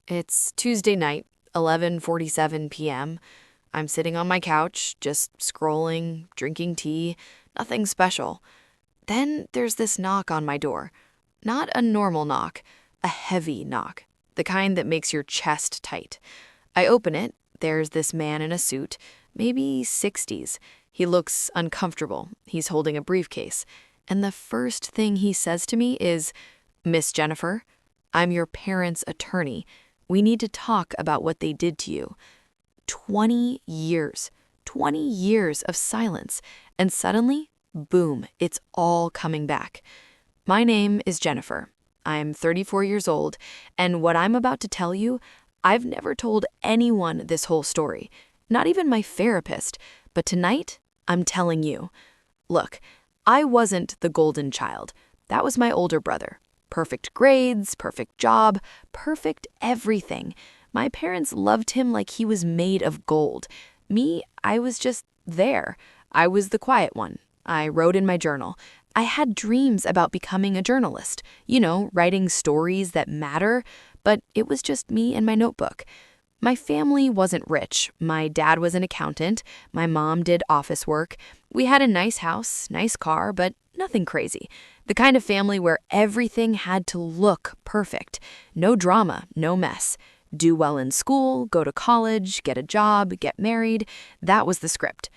It's Tuesday night, 11:47 p.m. I'm sitting on my couch, just scrolling, drinking tea, nothing special. Then there's this knock on my door. Not a normal knock, a heavy knock, the kind that makes your chest tight. I open it. There's this man in a suit, maybe 60s. He looks uncomfortable. He's holding a briefcase. And the first thing he says to me is, "Miss Jennifer, I'm your parents' attorney. We need to talk about what they did to you." 20 years. 20 years of silence. And suddenly, boom, it's all coming back. My name is Jennifer. I'm 34 years old, and what I'm about to tell you, I've never told anyone this whole story, not even my therapist, but tonight, I'm telling you. Look, I wasn't the golden child. That was my older brother. Perfect grades, perfect job, perfect everything. My parents loved him like he was made of gold. Me, I was just there. I was the quiet one. I wrote in my journal. I had dreams about becoming a journalist, writing stories that matter, but it was just me and my notebook. My family wasn't rich. My dad was an accountant. My mom did office work. We had a nice house, nice car, but nothing crazy. The kind of family where everything had to look perfect. No drama, no mess. Do well in school, go to college, get a job, get married. That was the script.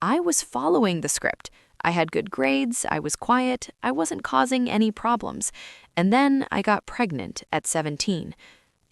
I was following the script. I had good grades, I was quiet, I wasn't causing any problems. And then I got pregnant at 17.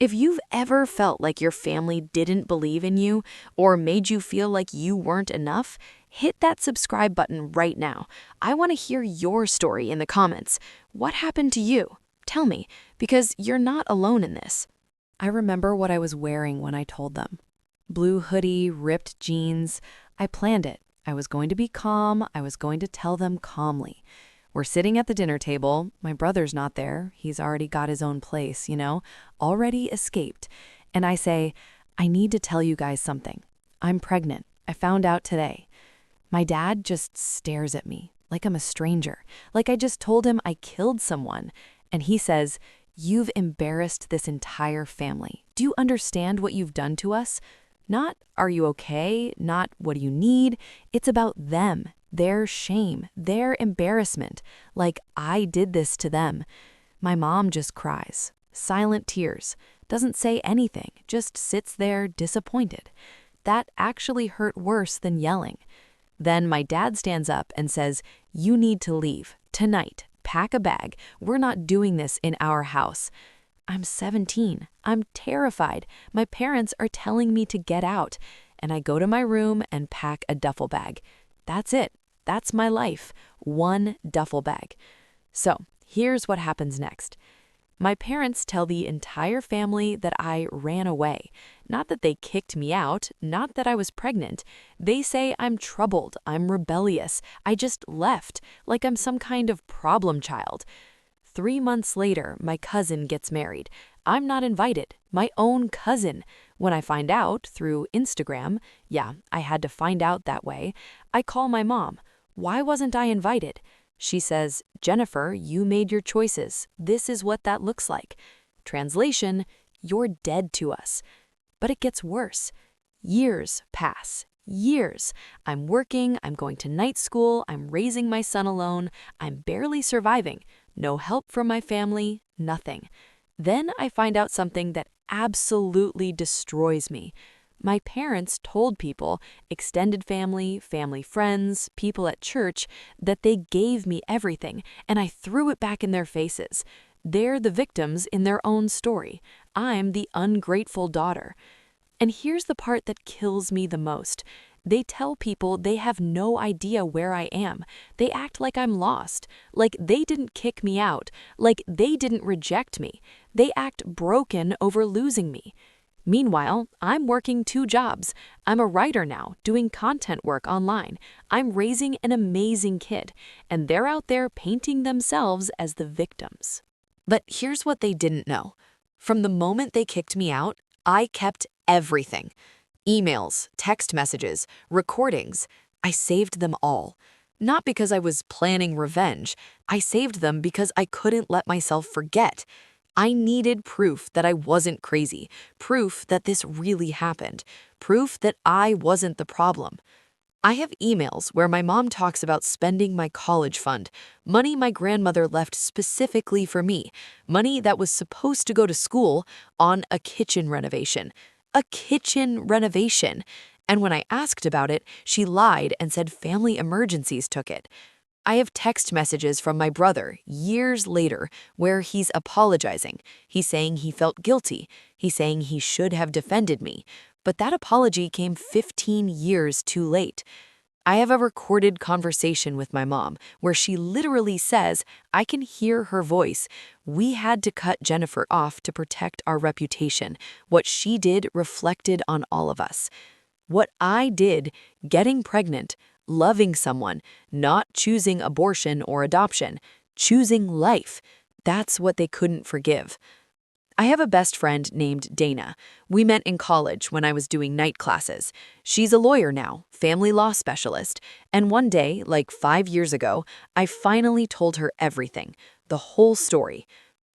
If you've ever felt like your family didn't believe in you or made you feel like you weren't enough, hit that subscribe button right now. I want to hear your story in the comments. What happened to you? Tell me, because you're not alone in this. I remember what I was wearing when I told them. Blue hoodie, ripped jeans. I planned it. I was going to be calm. I was going to tell them calmly. We're sitting at the dinner table. My brother's not there. He's already got his own place, already escaped. And I say, I need to tell you guys something. I'm pregnant. I found out today. My dad just stares at me like I'm a stranger, like I just told him I killed someone. And he says, "You've embarrassed this entire family. Do you understand what you've done to us?" Not, "Are you okay?" Not, "What do you need?" It's about them, their shame, their embarrassment, like I did this to them. My mom just cries, silent tears, doesn't say anything, just sits there disappointed. That actually hurt worse than yelling. Then my dad stands up and says, "You need to leave, tonight, pack a bag. We're not doing this in our house." I'm 17. I'm terrified. My parents are telling me to get out. And I go to my room and pack a duffel bag. That's it. That's my life. One duffel bag. So here's what happens next. My parents tell the entire family that I ran away. Not that they kicked me out, not that I was pregnant. They say I'm troubled, I'm rebellious. I just left, like I'm some kind of problem child. 3 months later, my cousin gets married. I'm not invited. My own cousin. When I find out through Instagram, yeah, I had to find out that way, I call my mom. Why wasn't I invited? She says, "Jennifer, you made your choices. This is what that looks like." Translation, you're dead to us. But it gets worse. Years pass. Years. I'm working, I'm going to night school, I'm raising my son alone, I'm barely surviving. No help from my family, nothing. Then I find out something that absolutely destroys me. My parents told people, extended family, family friends, people at church, that they gave me everything, and I threw it back in their faces. They're the victims in their own story. I'm the ungrateful daughter. And here's the part that kills me the most. They tell people they have no idea where I am. They act like I'm lost, like they didn't kick me out, like they didn't reject me. They act broken over losing me. Meanwhile, I'm working 2 jobs. I'm a writer now, doing content work online. I'm raising an amazing kid, and they're out there painting themselves as the victims. But here's what they didn't know. From the moment they kicked me out, I kept everything. Emails, text messages, recordings. I saved them all. Not because I was planning revenge. I saved them because I couldn't let myself forget. I needed proof that I wasn't crazy, proof that this really happened, proof that I wasn't the problem. I have emails where my mom talks about spending my college fund, money my grandmother left specifically for me, money that was supposed to go to school, on a kitchen renovation. A kitchen renovation. And when I asked about it, she lied and said family emergencies took it. I have text messages from my brother years later where he's apologizing. He's saying he felt guilty. He's saying he should have defended me. But that apology came 15 years too late. I have a recorded conversation with my mom where she literally says, I can hear her voice. We had to cut Jennifer off to protect our reputation. What she did reflected on all of us. What I did, getting pregnant, loving someone, not choosing abortion or adoption, choosing life, that's what they couldn't forgive. I have a best friend named Dana. We met in college when I was doing night classes. She's a lawyer now, family law specialist, and one day, like 5 years ago, I finally told her everything, the whole story.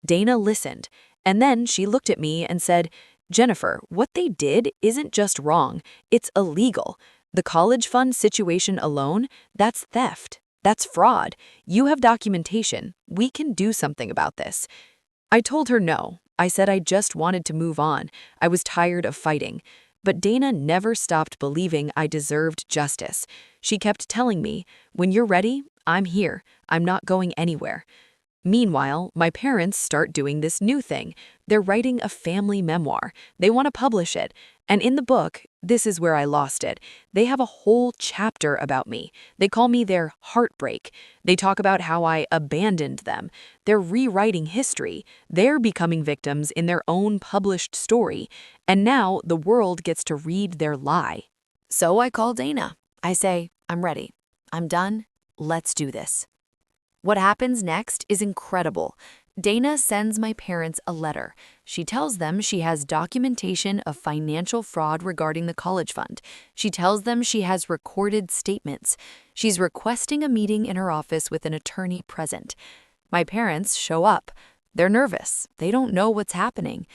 Dana listened, and then she looked at me and said, Jennifer, what they did isn't just wrong, it's illegal. The college fund situation alone, that's theft. That's fraud. You have documentation. We can do something about this. I told her no. I said I just wanted to move on. I was tired of fighting. But Dana never stopped believing I deserved justice. She kept telling me, when you're ready, I'm here. I'm not going anywhere. Meanwhile, my parents start doing this new thing. They're writing a family memoir. They want to publish it. And in the book, this is where I lost it. They have a whole chapter about me. They call me their heartbreak. They talk about how I abandoned them. They're rewriting history. They're becoming victims in their own published story. And now the world gets to read their lie. So I call Dana. I say, I'm ready. I'm done. Let's do this. What happens next is incredible. Dana sends my parents a letter. She tells them she has documentation of financial fraud regarding the college fund. She tells them she has recorded statements. She's requesting a meeting in her office with an attorney present. My parents show up. They're nervous. They don't know what's happening.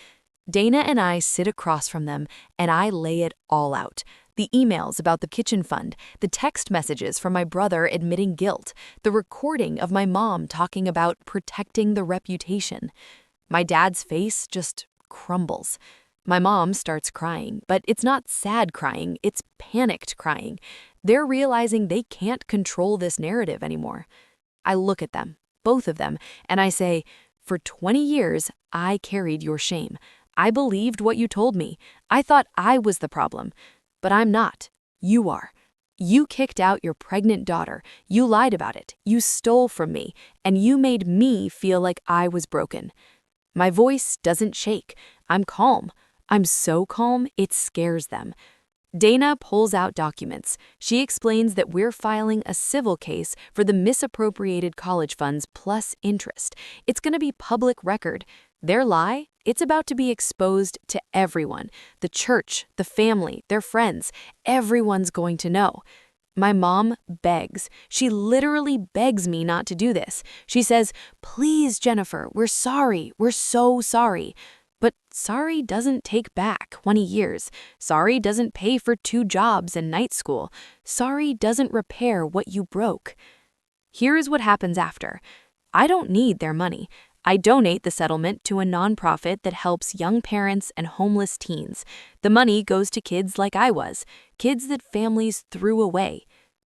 Dana and I sit across from them, and I lay it all out. The emails about the kitchen fund, the text messages from my brother admitting guilt, the recording of my mom talking about protecting the reputation. My dad's face just crumbles. My mom starts crying, but it's not sad crying, it's panicked crying. They're realizing they can't control this narrative anymore. I look at them, both of them, and I say, for 20 years, I carried your shame. I believed what you told me. I thought I was the problem. But I'm not. You are. You kicked out your pregnant daughter. You lied about it. You stole from me. And you made me feel like I was broken. My voice doesn't shake. I'm calm. I'm so calm, it scares them. Dana pulls out documents. She explains that we're filing a civil case for the misappropriated college funds plus interest. It's going to be public record. Their lie, it's about to be exposed to everyone. The church, the family, their friends, everyone's going to know. My mom begs. She literally begs me not to do this. She says, please, Jennifer, we're sorry. We're so sorry. But sorry doesn't take back 20 years. Sorry doesn't pay for 2 jobs and night school. Sorry doesn't repair what you broke. Here is what happens after. I don't need their money. I donate the settlement to a nonprofit that helps young parents and homeless teens. The money goes to kids like I was, kids that families threw away.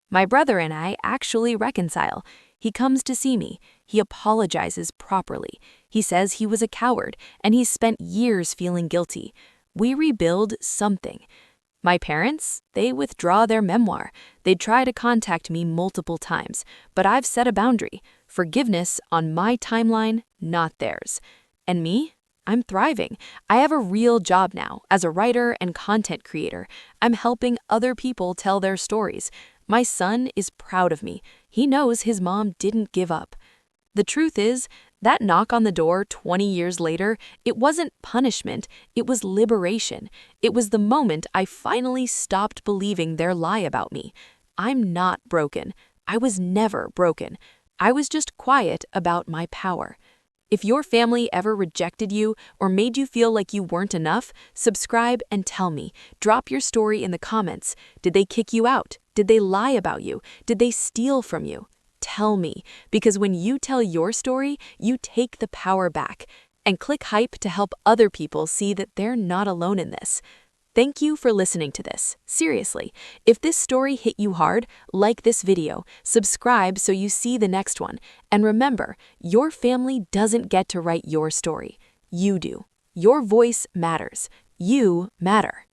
My brother and I actually reconcile. He comes to see me. He apologizes properly. He says he was a coward, and he's spent years feeling guilty. We rebuild something. My parents, they withdraw their memoir. They try to contact me multiple times, but I've set a boundary. Forgiveness on my timeline, not theirs. And me? I'm thriving. I have a real job now as a writer and content creator. I'm helping other people tell their stories. My son is proud of me. He knows his mom didn't give up. The truth is, that knock on the door 20 years later, it wasn't punishment, it was liberation. It was the moment I finally stopped believing their lie about me. I'm not broken. I was never broken. I was just quiet about my power. If your family ever rejected you or made you feel like you weren't enough, subscribe and tell me. Drop your story in the comments. Did they kick you out? Did they lie about you? Did they steal from you? Tell me, because when you tell your story, you take the power back. And click hype to help other people see that they're not alone in this. Thank you for listening to this. Seriously, if this story hit you hard, like this video, subscribe so you see the next one. And remember, your family doesn't get to write your story. You do. Your voice matters. You matter.